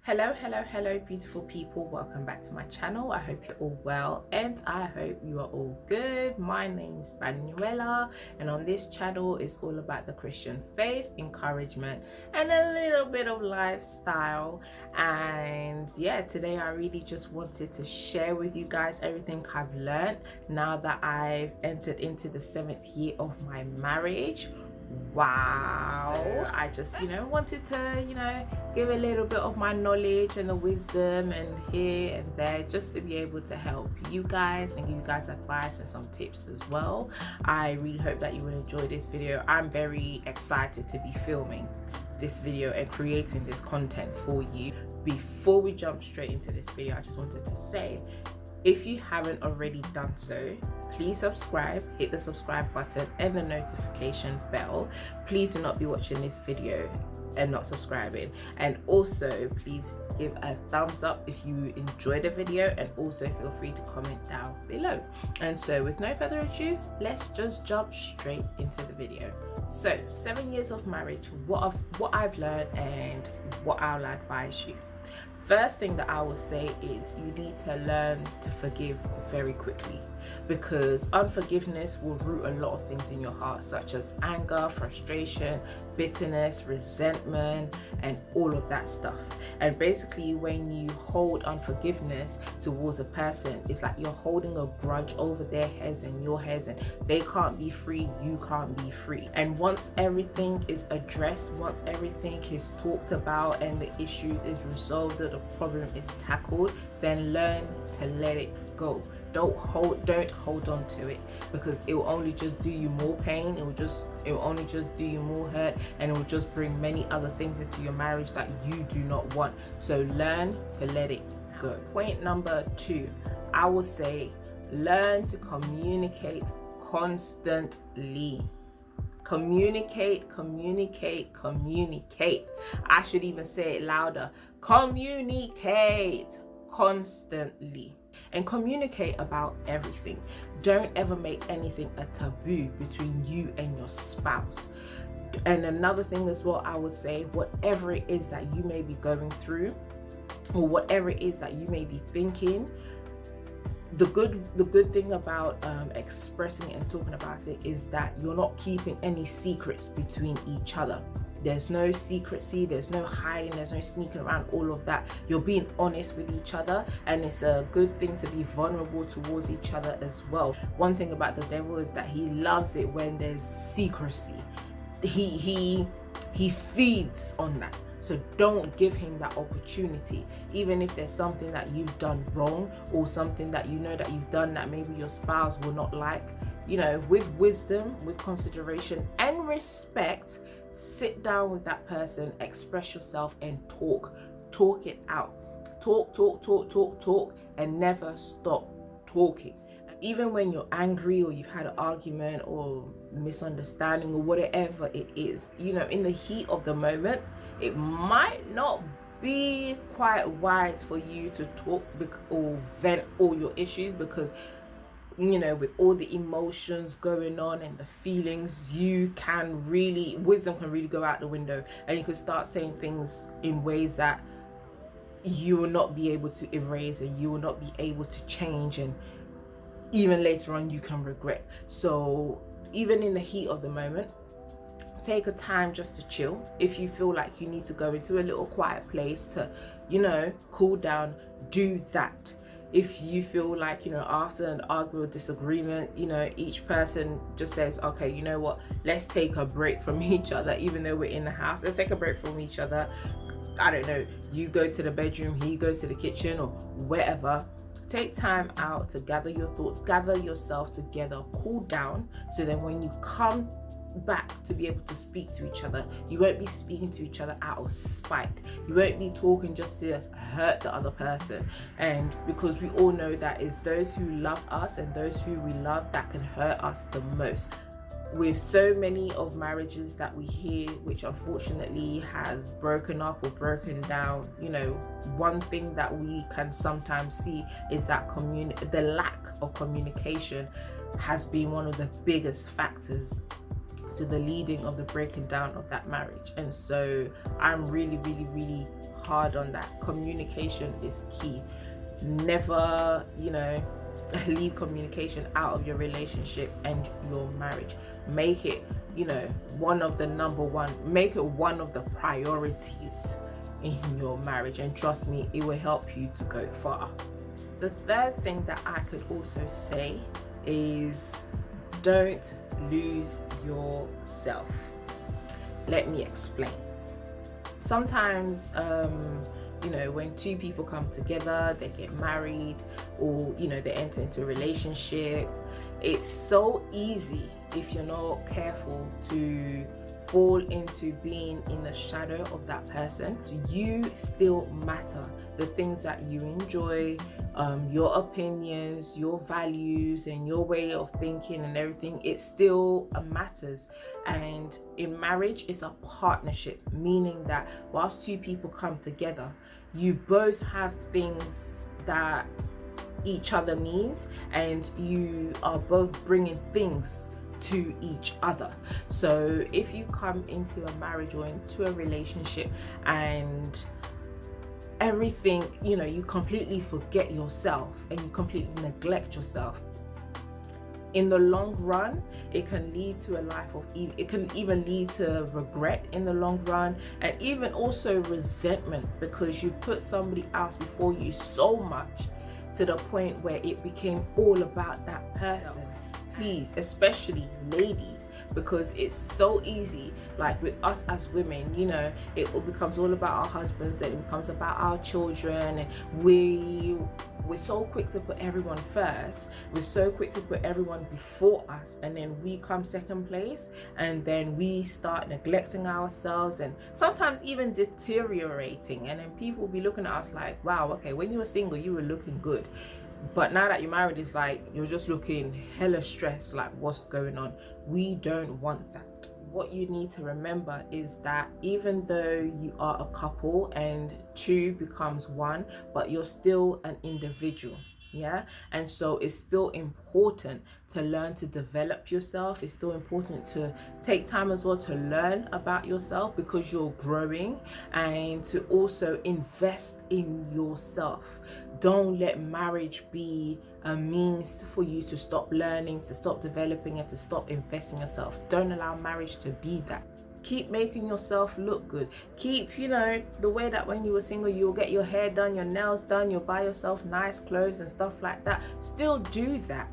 Hello, beautiful people. Welcome back to my channel. I hope you're all well and I hope you are all good. My name is Manuela, and on this channel it's all about the Christian faith, encouragement, and a little bit of lifestyle. And yeah, today I really just wanted to share with you guys everything I've learned now that I've entered into the 7th year of my marriage. Wow. I just wanted to give a little bit of my knowledge and the wisdom and here and there, just to be able to help you guys and give you guys advice and some tips as well. I really hope that you will enjoy this video. I'm very excited to be filming this video and creating this content for you. Before we jump straight into this video, I just wanted to say, if you haven't already done so, please subscribe, hit the subscribe button and the notification bell. Please do not be watching this video and not subscribing. And also please give a thumbs up if you enjoyed the video, and also feel free to comment down below. And so with no further ado, let's just jump straight into the video. So 7 years of marriage, what I've learned and what I'll advise you. First thing that I will say is you need to learn to forgive very quickly, because unforgiveness will root a lot of things in your heart, such as anger, frustration, bitterness, resentment, and all of that stuff. And basically, when you hold unforgiveness towards a person, it's like you're holding a grudge over their heads and your heads, and they can't be free, you can't be free. And once everything is addressed, once everything is talked about and the issues is resolved, the problem is tackled, then learn to let it go. Don't hold on to it, because it will only just do you more pain. It will only just do you more hurt, and it will just bring many other things into your marriage that you do not want. So learn to let it go. Point number 2, I will say, learn to communicate constantly. Communicate. I should even say it louder. Communicate constantly. And communicate about everything. Don't ever make anything a taboo between you and your spouse. And another thing as well, I would say, whatever it is that you may be going through, or whatever it is that you may be thinking, the good thing about expressing and talking about it is that you're not keeping any secrets between each other. There's no secrecy, there's no hiding, there's no sneaking around, all of that. You're being honest with each other, and it's a good thing to be vulnerable towards each other as well. One thing about the devil is that he loves it when there's secrecy. He feeds on that. So don't give him that opportunity. Even if there's something that you've done wrong, or something that you know that you've done that maybe your spouse will not like, with wisdom, with consideration and respect, sit down with that person, express yourself and talk it out. Talk, and never stop talking. Even when you're angry, or you've had an argument or misunderstanding or whatever it is, in the heat of the moment, it might not be quite wise for you to talk or vent all your issues, because with all the emotions going on and the feelings, wisdom can really go out the window, and you can start saying things in ways that you will not be able to erase, and you will not be able to change, and even later on you can regret. So even in the heat of the moment, take a time just to chill. If you feel like you need to go into a little quiet place to cool down, do that. If you feel like after an argument or disagreement, each person just says, okay, you know what, let's take a break from each other. Even though we're in the house, let's take a break from each other. I don't know, you go to the bedroom, he goes to the kitchen, or wherever. Take time out to gather your thoughts, gather yourself together, cool down, so then when you come back to be able to speak to each other, you won't be speaking to each other out of spite. You won't be talking just to hurt the other person. And because we all know that it's those who love us and those who we love that can hurt us the most. With so many of marriages that we hear, which unfortunately has broken up or broken down, one thing that we can sometimes see is that the lack of communication has been one of the biggest factors to the leading of the breaking down of that marriage. And so I'm really, really, really hard on that. Communication is key. Never, leave communication out of your relationship and your marriage. Make it, one of the priorities in your marriage, and trust me, it will help you to go far. The third thing that I could also say is don't lose yourself. Let me explain. Sometimes when two people come together, they get married, or they enter into a relationship, it's so easy, if you're not careful, to fall into being in the shadow of that person. You still matter. The things that you enjoy, your opinions, your values, and your way of thinking and everything, it still matters. And in marriage, it's a partnership, meaning that whilst two people come together, you both have things that each other needs, and you are both bringing things to each other. So if you come into a marriage or into a relationship and everything, you completely forget yourself and you completely neglect yourself, in the long run, it can lead to a life of it can even lead to regret in the long run, and even also resentment, because you put somebody else before you so much to the point where it became all about that person. Please, especially ladies, because it's so easy, like with us as women, it becomes all about our husbands, then it becomes about our children, and we're so quick to put everyone first, we're so quick to put everyone before us, and then we come second place, and then we start neglecting ourselves and sometimes even deteriorating, and then people will be looking at us like, wow, okay, when you were single you were looking good, but now that you're married, it's like you're just looking hella stressed, like what's going on? We don't want that. What you need to remember is that even though you are a couple and two becomes one, but you're still an individual. Yeah, and so it's still important to learn to develop yourself. It's still important to take time as well to learn about yourself, because you're growing, and to also invest in yourself. Don't let marriage be a means for you to stop learning, to stop developing, and to stop investing in yourself. Don't allow marriage to be that. Keep making yourself look good. Keep, the way that when you were single, you'll get your hair done, your nails done, you'll buy yourself nice clothes and stuff like that. Still do that,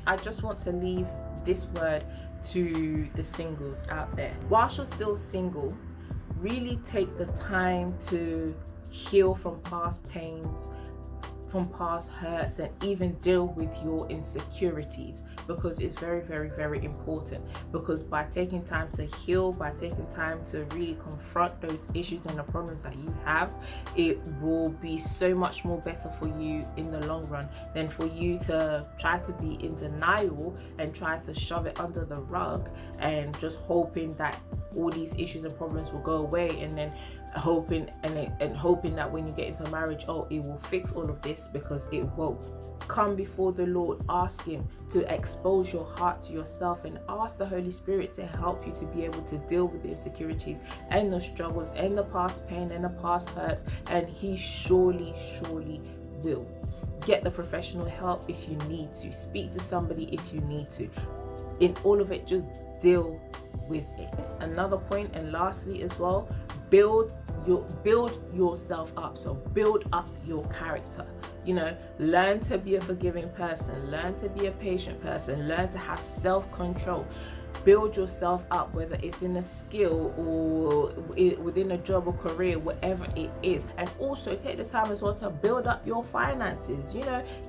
I just want to leave this word to the singles out there. Whilst you're still single, really take the time to heal from past pains, from past hurts, and even deal with your insecurities, because it's very, very, very important. Because by taking time to heal, by taking time to really confront those issues and the problems that you have, it will be so much more better for you in the long run than for you to try to be in denial and try to shove it under the rug and just hoping that all these issues and problems will go away, and then hoping that when you get into a marriage, it will fix all of this, because it won't. Come before the Lord, ask Him to expose your heart to yourself, and ask the Holy Spirit to help you to be able to deal with the insecurities and the struggles and the past pain and the past hurts, and He surely will. Get the professional help if you need to. Speak to somebody if you need to. In all of it, just deal with it. Another point, and lastly as well, build yourself up. So build up your character. Learn to be a forgiving person, learn to be a patient person, learn to have self-control. Build yourself up, whether it's in a skill or within a job or career, whatever it is. And also take the time as well to build up your finances,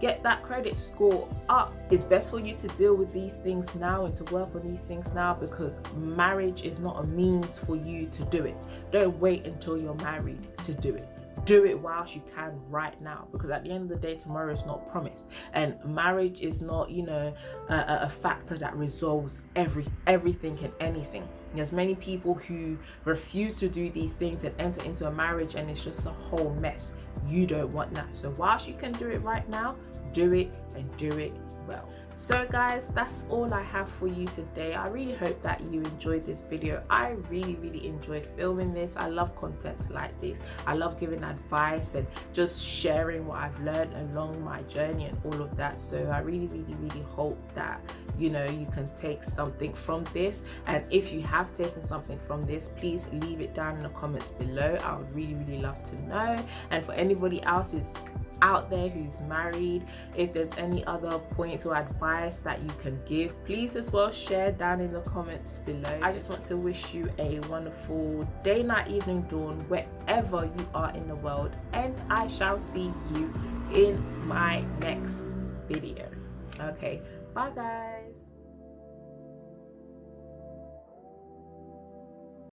get that credit score up. It's best for you to deal with these things now and to work on these things now, because marriage is not a means for you to do it. Don't wait until you're married to do it. Do it whilst you can right now, because at the end of the day, tomorrow is not promised, and marriage is not a factor that resolves everything and anything. There's many people who refuse to do these things and enter into a marriage, and it's just a whole mess. You don't want that. So whilst you can do it right now, do it, and do it well. So guys, that's all I have for you today. I really hope that you enjoyed this video. I really enjoyed filming this. I love content like this. I love giving advice and just sharing what I've learned along my journey and all of that. So I really hope that you can take something from this. And if you have taken something from this, please leave it down in the comments below. I would really love to know. And for anybody else who's out there who's married, if there's any other points or advice that you can give, please as well share down in the comments below. I just want to wish you a wonderful day, night, evening, dawn, wherever you are in the world, and I shall see you in my next video. Okay, bye guys.